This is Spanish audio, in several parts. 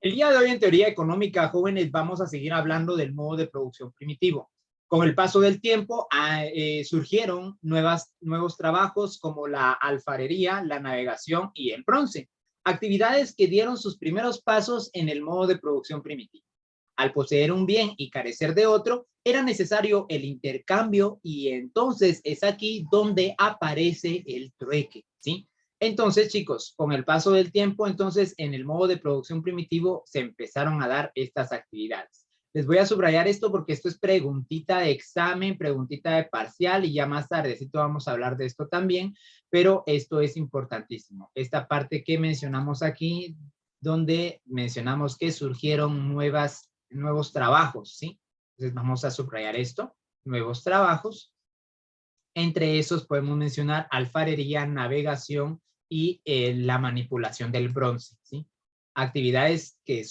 El día de hoy en Teoría Económica, jóvenes, vamos a seguir hablando del modo de producción primitivo. Con el paso del tiempo surgieron nuevos trabajos como la alfarería, la navegación y el bronce, actividades que dieron sus primeros pasos en el modo de producción primitivo. Al poseer un bien y carecer de otro, era necesario el intercambio y entonces es aquí donde aparece el trueque, ¿sí? Entonces, chicos, con el paso del tiempo, entonces, en el modo de producción primitivo se empezaron a dar estas actividades. Les voy a subrayar esto porque esto es preguntita de examen, preguntita de parcial y ya más tardecito vamos a hablar de esto también, pero esto es importantísimo. Esta parte que mencionamos aquí, donde mencionamos que surgieron nuevos trabajos, ¿sí? Entonces vamos a subrayar esto, nuevos trabajos. Entre esos podemos mencionar alfarería, navegación y la manipulación del bronce, ¿sí? Actividades que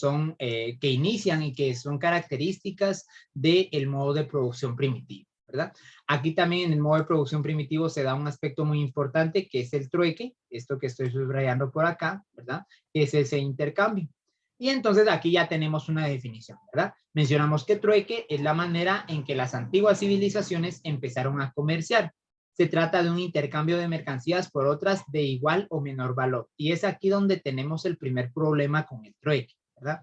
que inician y que son características del modo de producción primitivo, ¿verdad? Aquí también en el modo de producción primitivo se da un aspecto muy importante que es el trueque, esto que estoy subrayando por acá, ¿verdad? Que es ese intercambio. Y entonces aquí ya tenemos una definición, ¿verdad? Mencionamos que trueque es la manera en que las antiguas civilizaciones empezaron a comerciar. Se trata de un intercambio de mercancías por otras de igual o menor valor. Y es aquí donde tenemos el primer problema con el trueque, ¿verdad?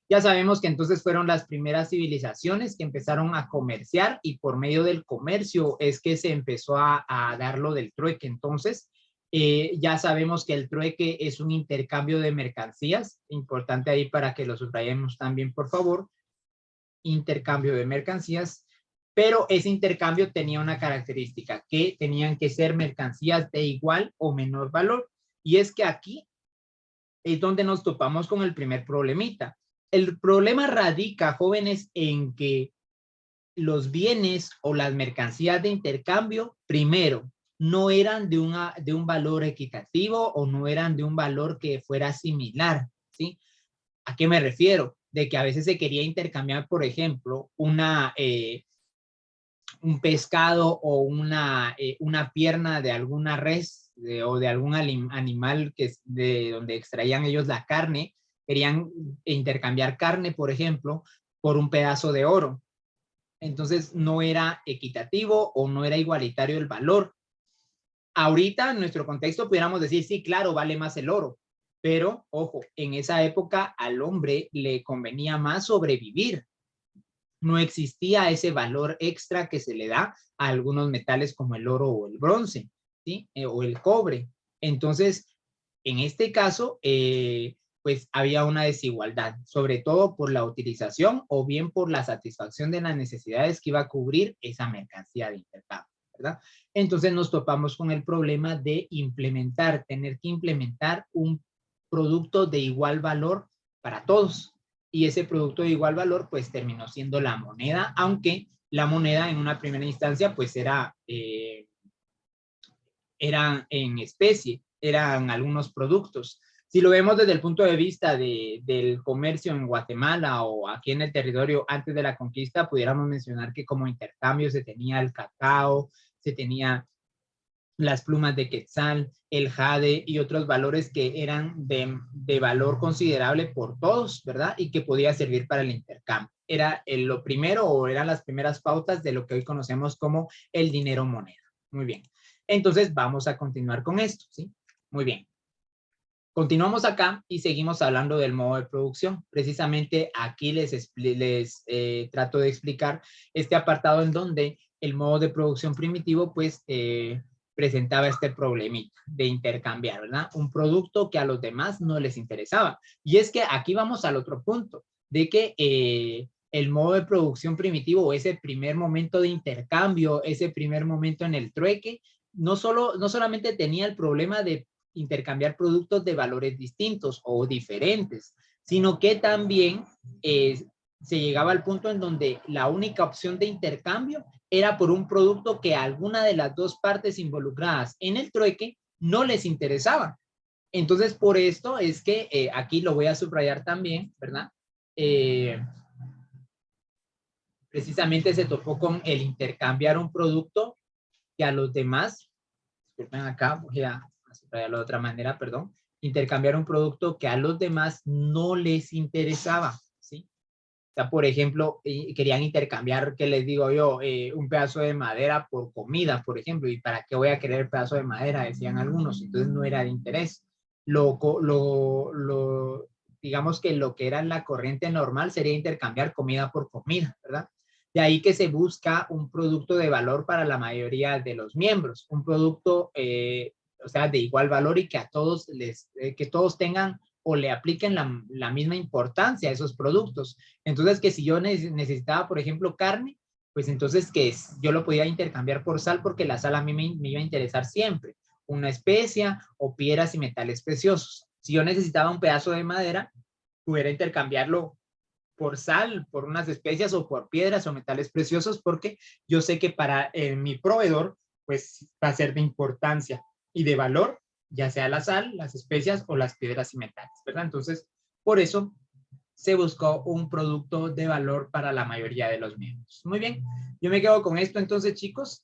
Ya sabemos que entonces fueron las primeras civilizaciones que empezaron a comerciar y por medio del comercio es que se empezó a dar lo del trueque. Entonces, ya sabemos que el trueque es un intercambio de mercancías, importante ahí para que lo subrayemos también, por favor, intercambio de mercancías, pero ese intercambio tenía una característica, que tenían que ser mercancías de igual o menor valor, y es que aquí es donde nos topamos con el primer problemita. El problema radica, jóvenes, en que los bienes o las mercancías de intercambio, primero, no eran de un valor equitativo o no eran de un valor que fuera similar, ¿sí? ¿A qué me refiero? De que a veces se quería intercambiar, por ejemplo, un pescado o una pierna de alguna res o de algún animal que es de donde extraían ellos la carne, querían intercambiar carne, por ejemplo, por un pedazo de oro. Entonces no era equitativo o no era igualitario el valor. Ahorita en nuestro contexto pudiéramos decir, sí, claro, vale más el oro, pero ojo, en esa época al hombre le convenía más sobrevivir. No existía ese valor extra que se le da a algunos metales como el oro o el bronce, ¿sí? O el cobre. Entonces, en este caso, pues había una desigualdad, sobre todo por la utilización o bien por la satisfacción de las necesidades que iba a cubrir esa mercancía de intercambio, ¿verdad? Entonces nos topamos con el problema de tener que implementar un producto de igual valor para todos. Y ese producto de igual valor, pues terminó siendo la moneda, aunque la moneda en una primera instancia, pues era en especie, eran algunos productos. Si lo vemos desde el punto de vista del comercio en Guatemala o aquí en el territorio antes de la conquista, pudiéramos mencionar que como intercambio se tenía el cacao, se tenía las plumas de quetzal, el jade y otros valores que eran de valor considerable por todos, ¿verdad? Y que podía servir para el intercambio. Era lo primero o eran las primeras pautas de lo que hoy conocemos como el dinero moneda. Muy bien. Entonces vamos a continuar con esto, ¿sí? Muy bien. Continuamos acá y seguimos hablando del modo de producción. Precisamente aquí les trato de explicar este apartado en donde el modo de producción primitivo pues presentaba este problemita de intercambiar, ¿verdad? Un producto que a los demás no les interesaba. Y es que aquí vamos al otro punto, de que el modo de producción primitivo, ese primer momento de intercambio, ese primer momento en el trueque, no solamente tenía el problema de intercambiar productos de valores distintos o diferentes, sino que también se llegaba al punto en donde la única opción de intercambio era por un producto que a alguna de las dos partes involucradas en el trueque no les interesaba. Entonces, por esto es que aquí lo voy a subrayar también, ¿verdad? Precisamente se topó con el intercambiar un producto que a los demás, disculpen acá, voy a subrayarlo de otra manera, perdón, intercambiar un producto que a los demás no les interesaba, ¿sí? O sea, por ejemplo, querían intercambiar, ¿qué les digo yo? Un pedazo de madera por comida, por ejemplo. ¿Y para qué voy a querer pedazo de madera? Decían algunos. Entonces no era de interés. Digamos que lo que era la corriente normal sería intercambiar comida por comida, ¿verdad? De ahí que se busca un producto de valor para la mayoría de los miembros. Un producto, o sea, de igual valor y que a todos que todos tengan o le apliquen la misma importancia a esos productos. Entonces, que si yo necesitaba, por ejemplo, carne, pues entonces yo lo podía intercambiar por sal porque la sal a mí me iba a interesar siempre. Una especia o piedras y metales preciosos. Si yo necesitaba un pedazo de madera, pudiera intercambiarlo por sal, por unas especias o por piedras o metales preciosos porque yo sé que para mi proveedor, pues va a ser de importancia y de valor, ya sea la sal, las especias o las piedras y metales, ¿verdad? Entonces, por eso se buscó un producto de valor para la mayoría de los miembros. Muy bien, yo me quedo con esto entonces, chicos,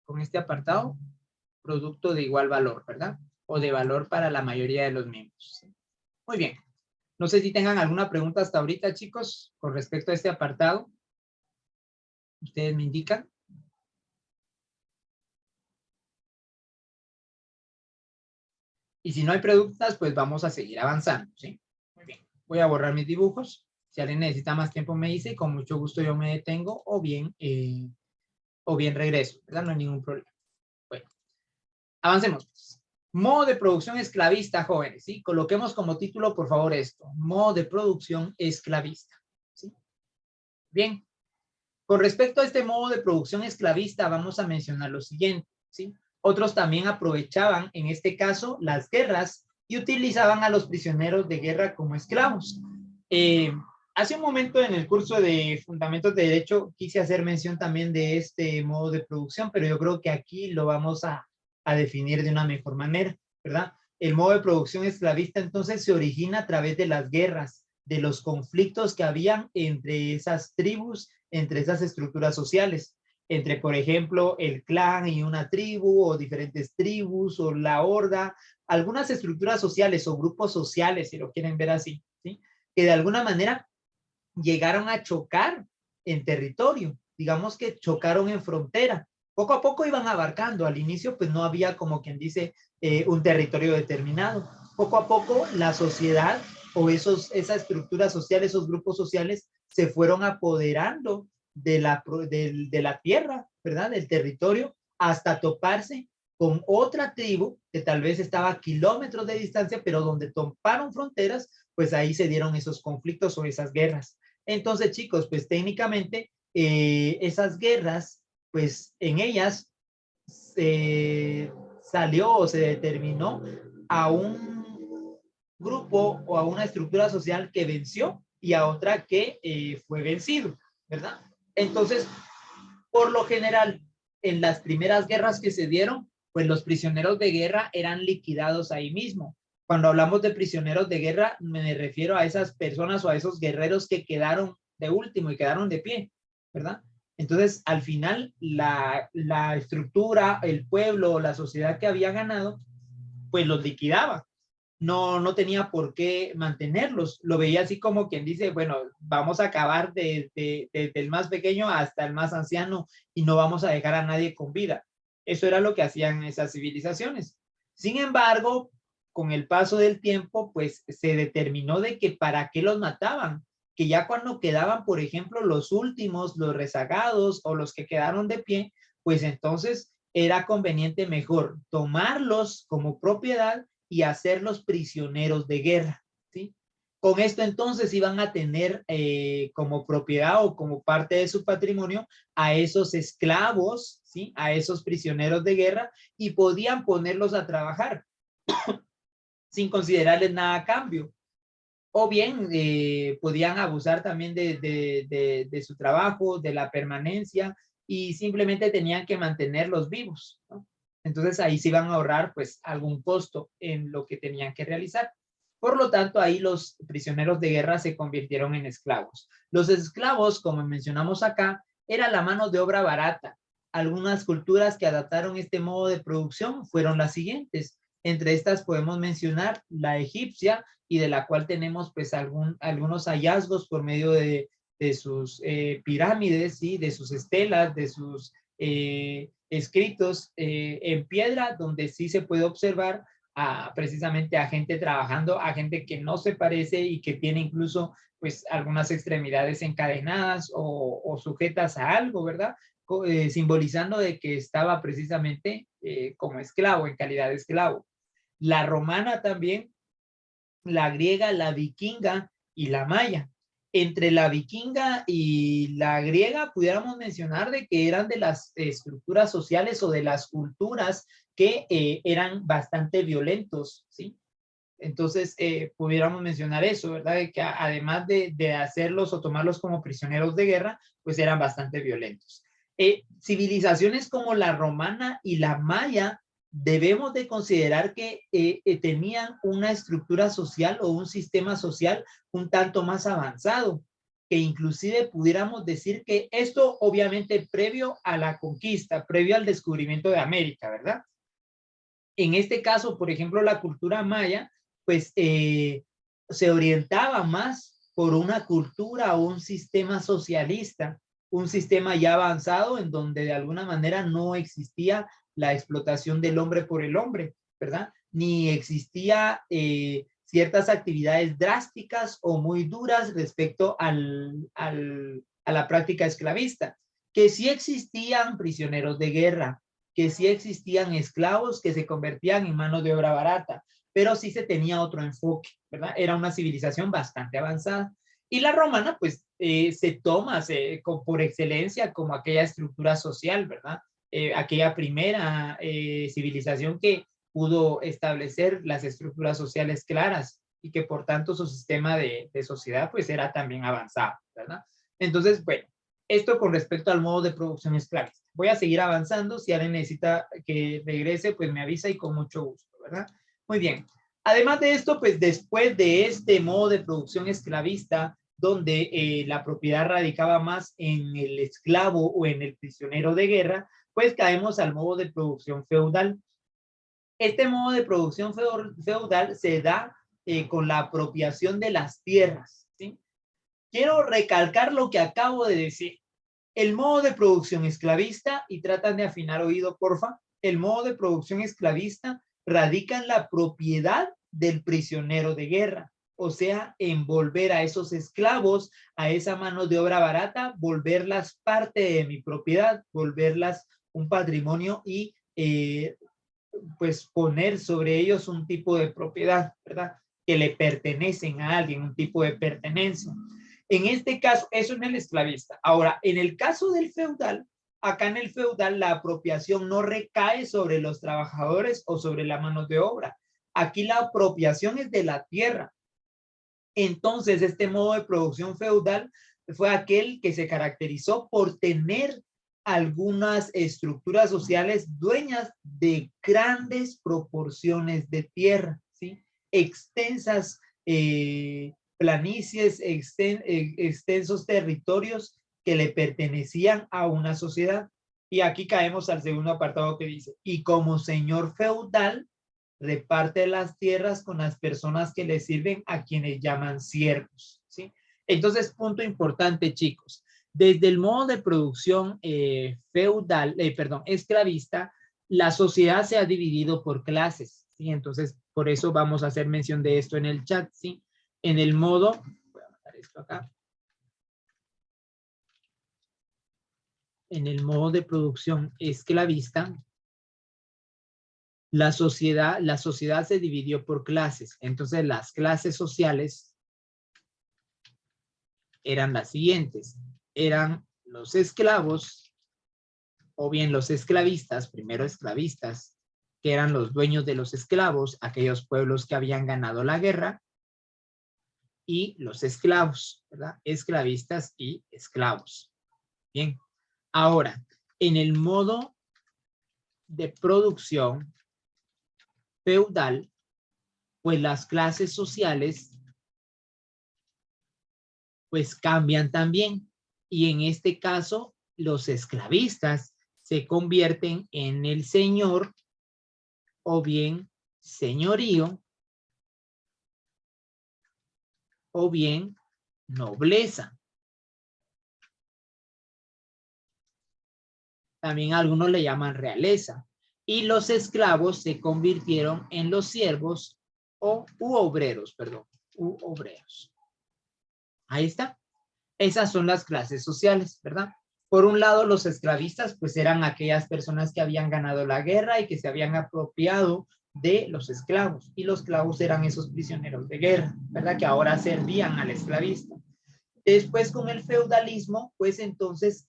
con este apartado, producto de igual valor, ¿verdad? O de valor para la mayoría de los miembros. Muy bien. No sé si tengan alguna pregunta hasta ahorita, chicos, con respecto a este apartado. Ustedes me indican. Y si no hay preguntas, pues vamos a seguir avanzando, ¿sí? Muy bien. Voy a borrar mis dibujos. Si alguien necesita más tiempo me dice, con mucho gusto yo me detengo o bien regreso, ¿verdad? No hay ningún problema. Bueno, avancemos. Pues. Modo de producción esclavista, jóvenes, ¿sí? Coloquemos como título, por favor, esto. Modo de producción esclavista, ¿sí? Bien. Con respecto a este modo de producción esclavista, vamos a mencionar lo siguiente, ¿sí? Otros también aprovechaban, en este caso, las guerras y utilizaban a los prisioneros de guerra como esclavos. Hace un momento en el curso de Fundamentos de Derecho quise hacer mención también de este modo de producción, pero yo creo que aquí lo vamos a definir de una mejor manera, ¿verdad? El modo de producción esclavista entonces se origina a través de las guerras, de los conflictos que habían entre esas tribus, entre esas estructuras sociales, entre, por ejemplo, el clan y una tribu, o diferentes tribus, o la horda, algunas estructuras sociales o grupos sociales, si lo quieren ver así, ¿sí? Que de alguna manera llegaron a chocar en territorio, digamos que chocaron en frontera. Poco a poco iban abarcando, al inicio pues no había como quien dice un territorio determinado. Poco a poco la sociedad o esa estructura social, esos grupos sociales se fueron apoderando de la tierra, ¿verdad? Del territorio, hasta toparse con otra tribu que tal vez estaba a kilómetros de distancia, pero donde toparon fronteras, pues ahí se dieron esos conflictos o esas guerras. Entonces, chicos, pues técnicamente esas guerras, pues en ellas se salió o se determinó a un grupo o a una estructura social que venció y a otra que fue vencido, ¿verdad? Entonces, por lo general, en las primeras guerras que se dieron, pues los prisioneros de guerra eran liquidados ahí mismo. Cuando hablamos de prisioneros de guerra, me refiero a esas personas o a esos guerreros que quedaron de último y quedaron de pie, ¿verdad? Entonces, al final, la estructura, el pueblo, la sociedad que había ganado, pues los liquidaba. No tenía por qué mantenerlos. Lo veía así como quien dice, bueno, vamos a acabar desde el más pequeño hasta el más anciano y no vamos a dejar a nadie con vida. Eso era lo que hacían esas civilizaciones. Sin embargo, con el paso del tiempo, pues se determinó de que para qué los mataban, que ya cuando quedaban, por ejemplo, los últimos, los rezagados o los que quedaron de pie, pues entonces era conveniente mejor tomarlos como propiedad y hacerlos prisioneros de guerra, ¿sí? Con esto entonces iban a tener como propiedad o como parte de su patrimonio a esos esclavos, ¿sí? A esos prisioneros de guerra y podían ponerlos a trabajar sin considerarles nada a cambio. O bien podían abusar también de su trabajo, de la permanencia y simplemente tenían que mantenerlos vivos, ¿no? Entonces ahí se iban a ahorrar pues algún costo en lo que tenían que realizar. Por lo tanto, ahí los prisioneros de guerra se convirtieron en esclavos. Los esclavos, como mencionamos acá, era la mano de obra barata. Algunas culturas que adaptaron este modo de producción fueron las siguientes. Entre estas podemos mencionar la egipcia, y de la cual tenemos pues algunos hallazgos por medio de sus pirámides, ¿sí? De sus estelas, de sus escritos en piedra, donde sí se puede observar precisamente a gente trabajando, a gente que no se parece y que tiene incluso pues algunas extremidades encadenadas o sujetas a algo, ¿verdad? Simbolizando de que estaba precisamente como esclavo, en calidad de esclavo. La romana también, la griega, la vikinga y la maya. Entre la vikinga y la griega pudiéramos mencionar de que eran de las estructuras sociales o de las culturas que eran bastante violentos, ¿sí? Entonces, pudiéramos mencionar eso, ¿verdad? De que además de hacerlos o tomarlos como prisioneros de guerra, pues eran bastante violentos. Civilizaciones como la romana y la maya debemos de considerar que tenían una estructura social o un sistema social un tanto más avanzado, que inclusive pudiéramos decir que esto obviamente previo a la conquista, previo al descubrimiento de América, ¿verdad? En este caso, por ejemplo, la cultura maya, pues se orientaba más por una cultura o un sistema socialista, un sistema ya avanzado en donde de alguna manera no existía la explotación del hombre por el hombre, ¿verdad? Ni existía ciertas actividades drásticas o muy duras respecto a la práctica esclavista, que sí existían prisioneros de guerra, que sí existían esclavos que se convertían en mano de obra barata, pero sí se tenía otro enfoque, ¿verdad? Era una civilización bastante avanzada. Y la romana, pues, se toma por excelencia como aquella estructura social, ¿verdad? Aquella primera civilización que pudo establecer las estructuras sociales claras y que por tanto su sistema de sociedad pues era también avanzado, ¿verdad? Entonces, bueno, esto con respecto al modo de producción esclavista. Voy a seguir avanzando. Si alguien necesita que regrese, pues me avisa y con mucho gusto, ¿verdad? Muy bien. Además de esto, pues después de este modo de producción esclavista, donde la propiedad radicaba más en el esclavo o en el prisionero de guerra, pues caemos al modo de producción feudal. Este modo de producción feudal se da con la apropiación de las tierras, ¿sí? Quiero recalcar lo que acabo de decir. El modo de producción esclavista, y tratan de afinar oído, porfa, el modo de producción esclavista radica en la propiedad del prisionero de guerra, o sea, en volver a esos esclavos, a esa mano de obra barata, volverlas parte de mi propiedad, volverlas un patrimonio y pues poner sobre ellos un tipo de propiedad, ¿verdad? Que le pertenecen a alguien, un tipo de pertenencia. En este caso, eso en el esclavista. Ahora, en el caso del feudal, acá en el feudal la apropiación no recae sobre los trabajadores o sobre la mano de obra. Aquí la apropiación es de la tierra. Entonces, este modo de producción feudal fue aquel que se caracterizó por tener algunas estructuras sociales dueñas de grandes proporciones de tierra, ¿sí? Extensas planicies, extensos territorios que le pertenecían a una sociedad. Y aquí caemos al segundo apartado que dice, y como señor feudal, reparte las tierras con las personas que le sirven, a quienes llaman siervos, ¿sí? Entonces, punto importante, chicos. Desde el modo de producción feudal, perdón, esclavista, la sociedad se ha dividido por clases, ¿sí? Entonces, por eso vamos a hacer mención de esto en el chat, ¿sí? En el modo, voy a mandar esto acá. En el modo de producción esclavista, la sociedad se dividió por clases. Entonces, las clases sociales eran las siguientes. Eran los esclavos, o bien los esclavistas, primero esclavistas, que eran los dueños de los esclavos, aquellos pueblos que habían ganado la guerra, y los esclavos, ¿verdad? Esclavistas y esclavos. Bien. Ahora, en el modo de producción feudal, pues las clases sociales pues cambian también. Y en este caso, los esclavistas se convierten en el señor o bien señorío o bien nobleza. También algunos le llaman realeza. Y los esclavos se convirtieron en los siervos u obreros, perdón, u obreros. Ahí está. Esas son las clases sociales, ¿verdad? Por un lado, los esclavistas, pues eran aquellas personas que habían ganado la guerra y que se habían apropiado de los esclavos. Y los esclavos eran esos prisioneros de guerra, ¿verdad? Que ahora servían al esclavista. Después, con el feudalismo, pues entonces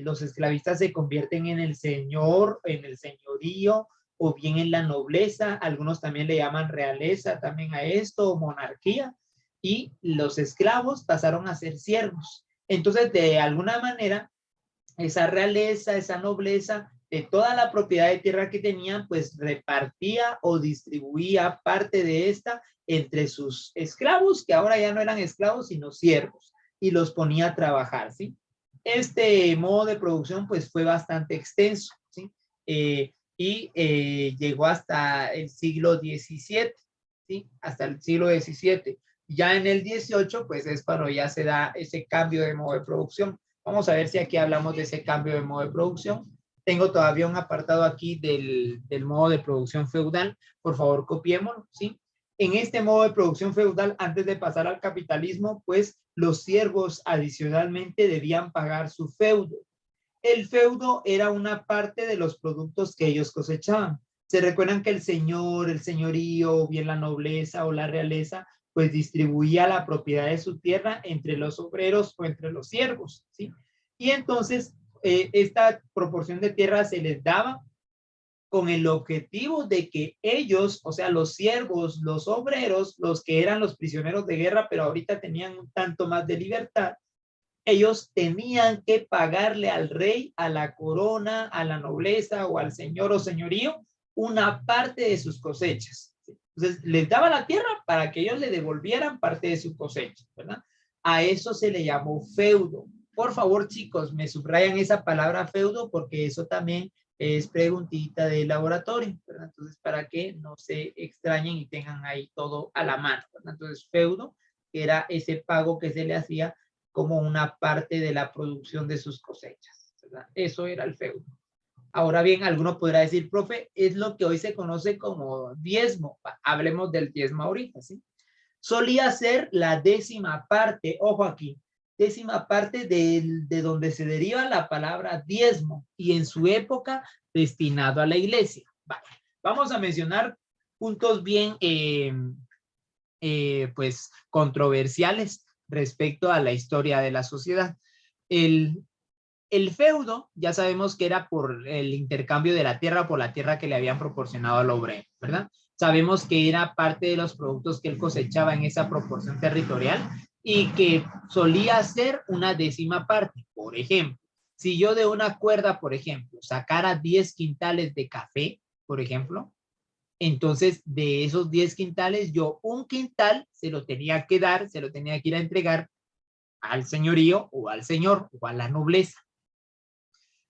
los esclavistas se convierten en el señor, en el señorío, o bien en la nobleza. Algunos también le llaman realeza también a esto, o monarquía. Y los esclavos pasaron a ser siervos. Entonces, de alguna manera, esa realeza, esa nobleza, de toda la propiedad de tierra que tenían, pues repartía o distribuía parte de esta entre sus esclavos, que ahora ya no eran esclavos, sino siervos, y los ponía a trabajar, ¿sí? Este modo de producción, pues, fue bastante extenso, ¿sí? Llegó hasta el siglo XVII, ¿sí? Hasta el siglo XVII. Ya en el XVIII, pues, es cuando ya se da ese cambio de modo de producción. Vamos a ver si aquí hablamos de ese cambio de modo de producción. Tengo todavía un apartado aquí del modo de producción feudal. Por favor, copiémoslo, ¿sí? En este modo de producción feudal, antes de pasar al capitalismo, pues los siervos adicionalmente debían pagar su feudo. El feudo era una parte de los productos que ellos cosechaban. Se recuerdan que el señor, el señorío, o bien la nobleza o la realeza, pues distribuía la propiedad de su tierra entre los obreros o entre los siervos, ¿sí? Y entonces esta proporción de tierra se les daba con el objetivo de que ellos, o sea, los siervos, los obreros, los que eran los prisioneros de guerra, pero ahorita tenían un tanto más de libertad, ellos tenían que pagarle al rey, a la corona, a la nobleza o al señor o señorío una parte de sus cosechas. Entonces, les daba la tierra para que ellos le devolvieran parte de su cosecha, ¿verdad? A eso se le llamó feudo. Por favor, chicos, me subrayan esa palabra feudo porque eso también es preguntita de laboratorio, ¿verdad? Entonces, para que no se extrañen y tengan ahí todo a la mano, ¿verdad? Entonces, feudo era ese pago que se le hacía como una parte de la producción de sus cosechas, ¿verdad? Eso era el feudo. Ahora bien, alguno podrá decir, profe, es lo que hoy se conoce como diezmo. Hablemos del diezmo ahorita, ¿sí? Solía ser la décima parte, ojo aquí, décima parte de donde se deriva la palabra diezmo y en su época destinado a la iglesia. Vale. Vamos a mencionar puntos bien, pues, controversiales respecto a la historia de la sociedad. El feudo, ya sabemos que era por el intercambio de la tierra por la tierra que le habían proporcionado al obrero, ¿verdad? Sabemos que era parte de los productos que él cosechaba en esa proporción territorial y que solía ser una décima parte. Por ejemplo, si yo de una cuerda, por ejemplo, sacara 10 quintales de café, por ejemplo, entonces de esos 10 quintales, yo un quintal se lo tenía que dar, se lo tenía que ir a entregar al señorío o al señor o a la nobleza.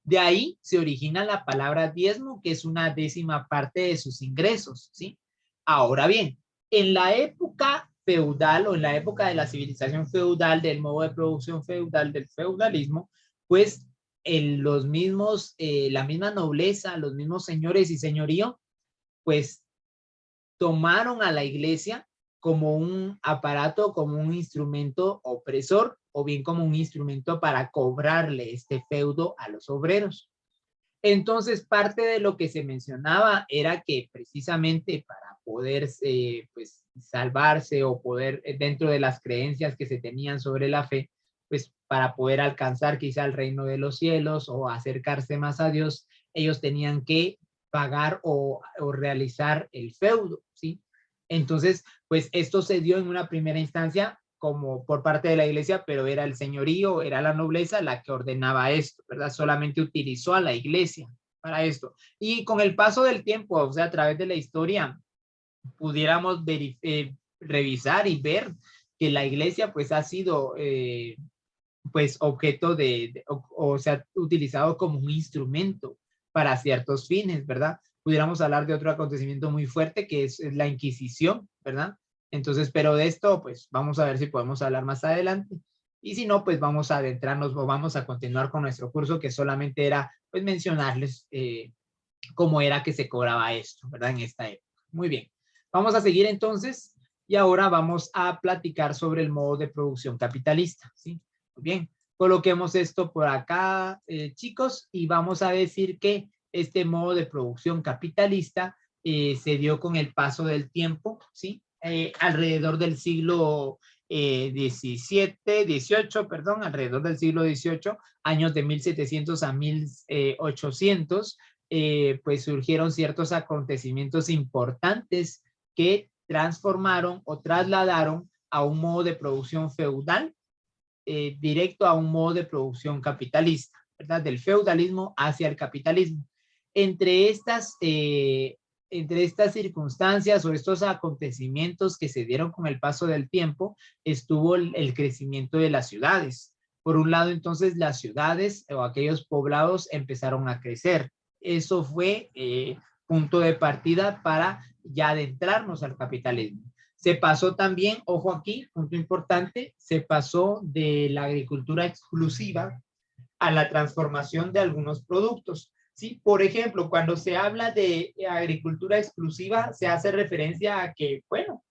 De ahí se origina la palabra diezmo, que es una décima parte de sus ingresos, ¿sí? Ahora bien, en la época feudal o en la época de la civilización feudal, del modo de producción feudal, del feudalismo, pues los mismos, la misma nobleza, los mismos señores y señorío, pues tomaron a la iglesia como un aparato, como un instrumento opresor o bien como un instrumento para cobrarle este feudo a los obreros. Entonces, parte de lo que se mencionaba era que precisamente para poder pues, salvarse o poder, dentro de las creencias que se tenían sobre la fe, pues para poder alcanzar quizá el reino de los cielos o acercarse más a Dios, ellos tenían que pagar o realizar el feudo, ¿sí? Entonces, pues esto se dio en una primera instancia como por parte de la iglesia, pero era el señorío, era la nobleza la que ordenaba esto, ¿verdad? Solamente utilizó a la iglesia para esto. Y con el paso del tiempo, o sea, a través de la historia, pudiéramos revisar y ver que la iglesia pues ha sido pues objeto o sea, utilizado como un instrumento para ciertos fines, ¿verdad? pudiéramos hablar de otro acontecimiento muy fuerte que es la Inquisición, ¿verdad? Entonces, pero de esto, pues vamos a ver si podemos hablar más adelante. Y si no, pues vamos a adentrarnos o vamos a continuar con nuestro curso que solamente era, pues, mencionarles cómo era que se cobraba esto, ¿verdad? En esta época. Muy bien. Vamos a seguir entonces y ahora vamos a platicar sobre el modo de producción capitalista, ¿sí? Muy bien. Coloquemos esto por acá, chicos, y vamos a decir que este modo de producción capitalista se dio con el paso del tiempo, ¿sí? Alrededor del siglo XVII, perdón, alrededor del siglo XVIII, años de 1700 a 1800, pues surgieron ciertos acontecimientos importantes que transformaron o trasladaron a un modo de producción feudal directo a un modo de producción capitalista, ¿verdad? Del feudalismo hacia el capitalismo. Entre estas circunstancias o estos acontecimientos que se dieron con el paso del tiempo, estuvo el crecimiento de las ciudades. Por un lado, entonces, las ciudades o aquellos poblados empezaron a crecer. Eso fue punto de partida para ya adentrarnos al capitalismo. Se pasó también, ojo aquí, punto importante, se pasó de la agricultura exclusiva a la transformación de algunos productos. ¿Sí? Por ejemplo, cuando se habla de agricultura exclusiva, se hace referencia a que, bueno,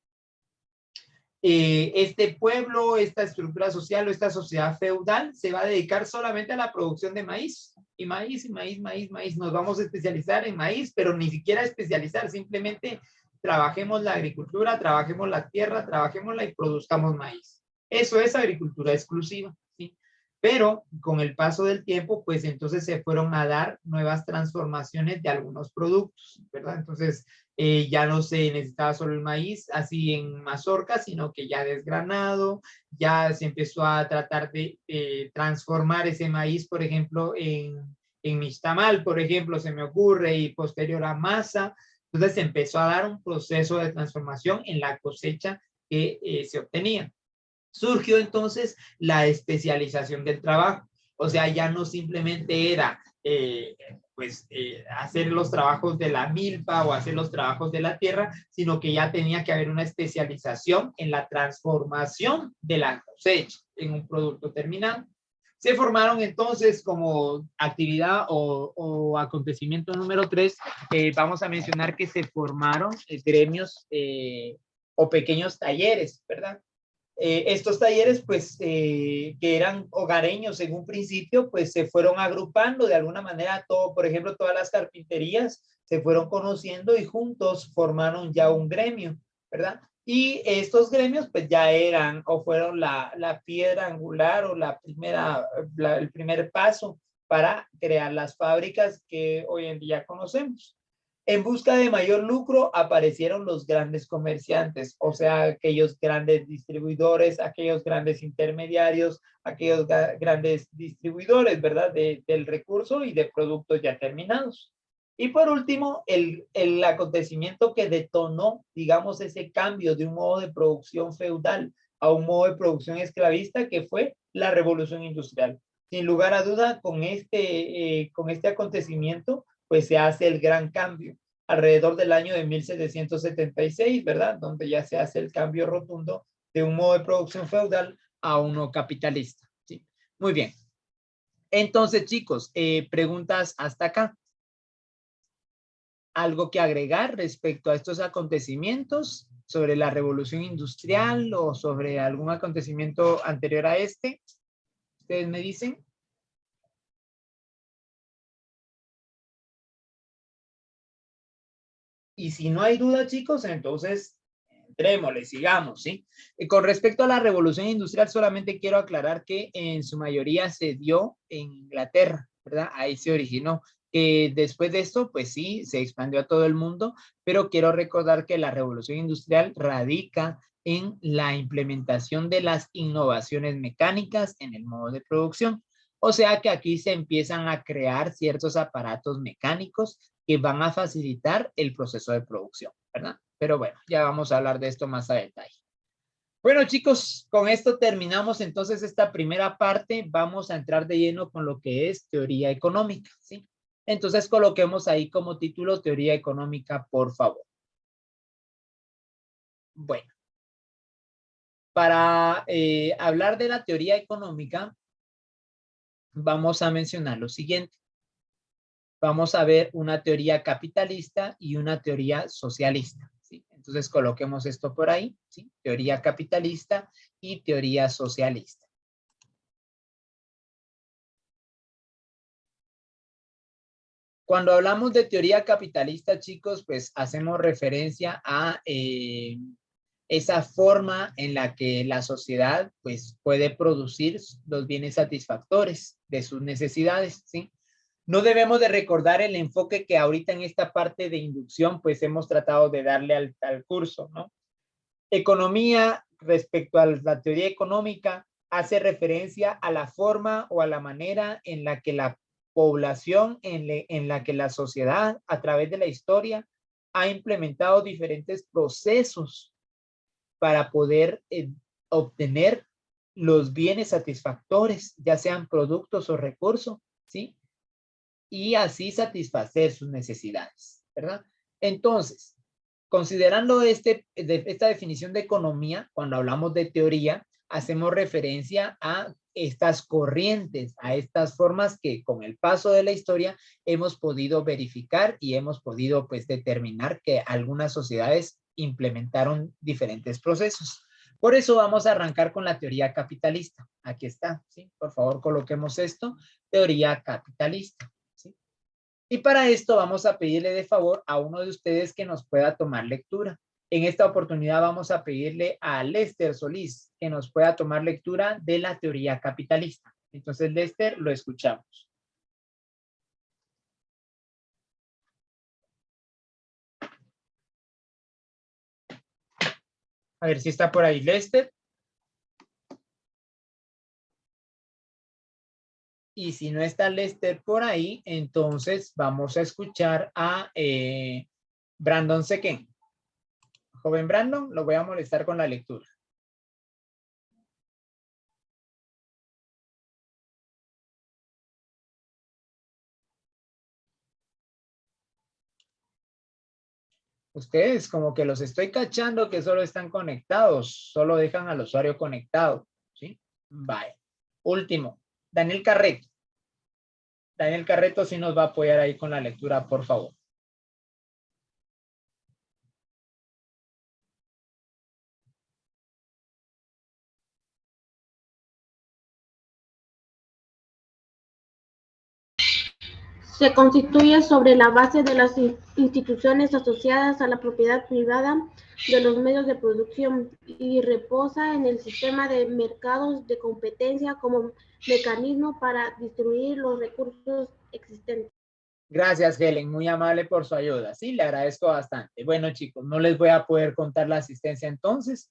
este pueblo, esta estructura social o esta sociedad feudal se va a dedicar solamente a la producción de maíz. Y maíz, y maíz, maíz, maíz. Nos vamos a especializar en maíz, pero ni siquiera especializar, simplemente trabajemos la agricultura, trabajemos la tierra, trabajémosla y produzcamos maíz. Eso es agricultura exclusiva, ¿sí? Pero con el paso del tiempo, pues entonces se fueron a dar nuevas transformaciones de algunos productos, ¿verdad? Entonces ya no se necesitaba solo el maíz así en mazorca, sino que ya desgranado, ya se empezó a tratar de transformar ese maíz, por ejemplo, en nixtamal, por ejemplo, se me ocurre, y posterior a masa. Entonces se empezó a dar un proceso de transformación en la cosecha que se obtenía. Surgió entonces la especialización del trabajo. O sea, ya no simplemente era hacer los trabajos de la milpa o hacer los trabajos de la tierra, sino que ya tenía que haber una especialización en la transformación de la cosecha en un producto terminado. Se formaron entonces como actividad o acontecimiento número 3, vamos a mencionar que se formaron gremios o pequeños talleres, ¿verdad? Estos talleres, pues, que eran hogareños en un principio, pues se fueron agrupando de alguna manera, todo, por ejemplo, todas las carpinterías se fueron conociendo y juntos formaron ya un gremio, ¿verdad? Y estos gremios, pues ya eran o fueron la piedra angular o el primer paso para crear las fábricas que hoy en día conocemos. En busca de mayor lucro aparecieron los grandes comerciantes, o sea, aquellos grandes distribuidores, aquellos grandes intermediarios, aquellos grandes distribuidores, ¿verdad? Del recurso y de productos ya terminados. Y por último, el acontecimiento que detonó, digamos, ese cambio de un modo de producción feudal a un modo de producción esclavista, que fue la revolución industrial. Sin lugar a duda, con este acontecimiento, pues se hace el gran cambio alrededor del año de 1776, ¿verdad? Donde ya se hace el cambio rotundo de un modo de producción feudal a uno capitalista. ¿Sí? Muy bien. Entonces, chicos, preguntas hasta acá. ¿Algo que agregar respecto a estos acontecimientos sobre la revolución industrial o sobre algún acontecimiento anterior a este? ¿Ustedes me dicen? Y si no hay duda, chicos, entonces entrémosle, sigamos, ¿sí? Y con respecto a la revolución industrial, solamente quiero aclarar que en su mayoría se dio en Inglaterra, ¿verdad? Ahí se originó. Después de esto, pues sí, se expandió a todo el mundo, pero quiero recordar que la revolución industrial radica en la implementación de las innovaciones mecánicas en el modo de producción. O sea que aquí se empiezan a crear ciertos aparatos mecánicos que van a facilitar el proceso de producción, ¿verdad? Pero bueno, ya vamos a hablar de esto más a detalle. Bueno, chicos, con esto terminamos entonces esta primera parte. Vamos a entrar de lleno con lo que es teoría económica, ¿sí? Entonces coloquemos ahí como título teoría económica, por favor. Bueno, para hablar de la teoría económica, vamos a mencionar lo siguiente. Vamos a ver una teoría capitalista y una teoría socialista, ¿sí? Entonces coloquemos esto por ahí, ¿sí? Teoría capitalista y teoría socialista. Cuando hablamos de teoría capitalista, chicos, pues hacemos referencia a esa forma en la que la sociedad pues puede producir los bienes satisfactores de sus necesidades, ¿sí? No debemos de recordar el enfoque que ahorita en esta parte de inducción pues hemos tratado de darle al curso, ¿no? Economía respecto a la teoría económica hace referencia a la forma o a la manera en la que la población, en la que la sociedad a través de la historia ha implementado diferentes procesos para poder obtener los bienes satisfactores, ya sean productos o recursos, ¿sí? Y así satisfacer sus necesidades, ¿verdad? Entonces, considerando esta definición de economía, cuando hablamos de teoría, hacemos referencia a estas corrientes, a estas formas que con el paso de la historia hemos podido verificar y hemos podido pues determinar que algunas sociedades implementaron diferentes procesos. Por eso vamos a arrancar con la teoría capitalista. Aquí está, ¿sí? Por favor, coloquemos esto, teoría capitalista. Y para esto vamos a pedirle de favor a uno de ustedes que nos pueda tomar lectura. En esta oportunidad vamos a pedirle a Lester Solís que nos pueda tomar lectura de la teoría capitalista. Entonces, Lester, lo escuchamos. A ver si está por ahí, Lester. Y si no está Lester por ahí, entonces vamos a escuchar a Brandon Sequén. Joven Brandon, lo voy a molestar con la lectura. Ustedes como que los estoy cachando que solo están conectados, solo dejan al usuario conectado, ¿sí? Vaya. Último, Daniel Carreto. Daniel Carreto sí nos va a apoyar ahí con la lectura, por favor. Se constituye sobre la base de las instituciones asociadas a la propiedad privada de los medios de producción y reposa en el sistema de mercados de competencia como mecanismo para distribuir los recursos existentes. Gracias, Helen, muy amable por su ayuda. Sí, le agradezco bastante. Bueno, chicos, no les voy a poder contar la asistencia entonces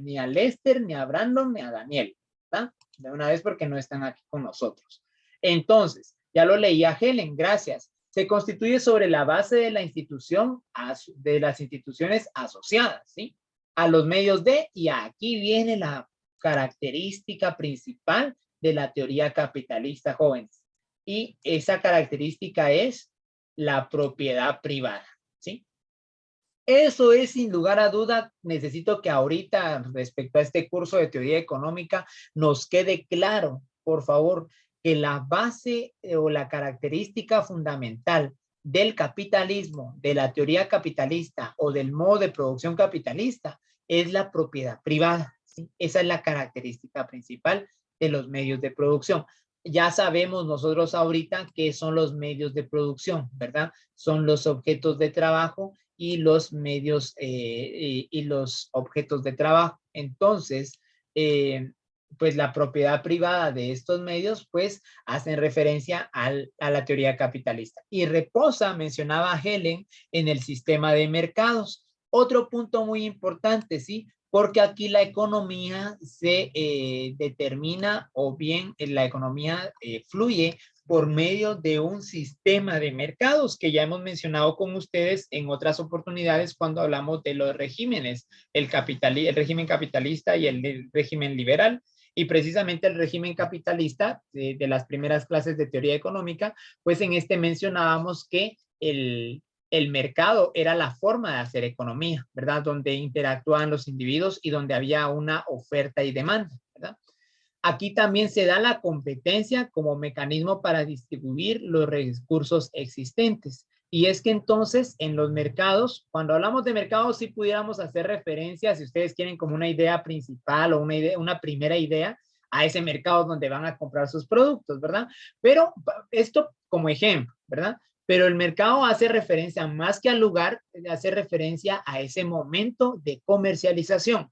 ni a Lester, ni a Brandon, ni a Daniel, ¿verdad? De una vez porque no están aquí con nosotros. Entonces, ya lo leí a Helen, gracias. Se constituye sobre la base de la institución, de las instituciones asociadas, ¿sí? A los medios de, y aquí viene la característica principal de la teoría capitalista, jóvenes. Y esa característica es la propiedad privada, ¿sí? Eso es sin lugar a duda, necesito que ahorita respecto a este curso de teoría económica nos quede claro, por favor, que la base o la característica fundamental del capitalismo, de la teoría capitalista o del modo de producción capitalista es la propiedad privada, ¿sí? Esa es la característica principal de los medios de producción. Ya sabemos nosotros ahorita qué son los medios de producción, ¿verdad? Son los objetos de trabajo y los medios y los objetos de trabajo. Entonces, pues la propiedad privada de estos medios, pues hacen referencia a la teoría capitalista. Y reposa, mencionaba Helen, en el sistema de mercados. Otro punto muy importante, ¿sí? Porque aquí la economía se determina o bien la economía fluye por medio de un sistema de mercados que ya hemos mencionado con ustedes en otras oportunidades cuando hablamos de los regímenes, el régimen capitalista y el régimen liberal. Y precisamente el régimen capitalista, de las primeras clases de teoría económica, pues en este mencionábamos que el mercado era la forma de hacer economía, ¿verdad? Donde interactúan los individuos y donde había una oferta y demanda, ¿verdad? Aquí también se da la competencia como mecanismo para distribuir los recursos existentes. Y es que entonces en los mercados, cuando hablamos de mercados, sí pudiéramos hacer referencia, si ustedes quieren, como una idea principal o una primera idea, a ese mercado donde van a comprar sus productos, ¿verdad? Pero esto como ejemplo, ¿verdad? Pero el mercado hace referencia más que al lugar, hace referencia a ese momento de comercialización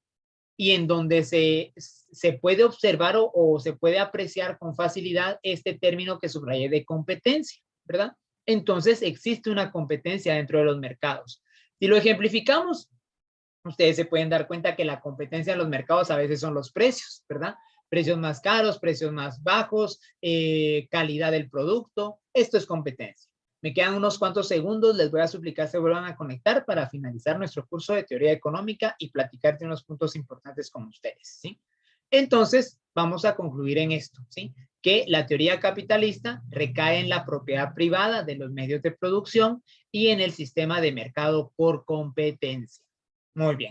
y en donde se puede observar o se puede apreciar con facilidad este término que subrayé de competencia, ¿verdad? Entonces existe una competencia dentro de los mercados. Si lo ejemplificamos, ustedes se pueden dar cuenta que la competencia en los mercados a veces son los precios, ¿verdad? Precios más caros, precios más bajos, calidad del producto. Esto es competencia. Me quedan unos cuantos segundos, les voy a suplicar se vuelvan a conectar para finalizar nuestro curso de teoría económica y platicar de unos puntos importantes con ustedes, ¿sí? Entonces, vamos a concluir en esto, ¿sí? Que la teoría capitalista recae en la propiedad privada de los medios de producción y en el sistema de mercado por competencia. Muy bien.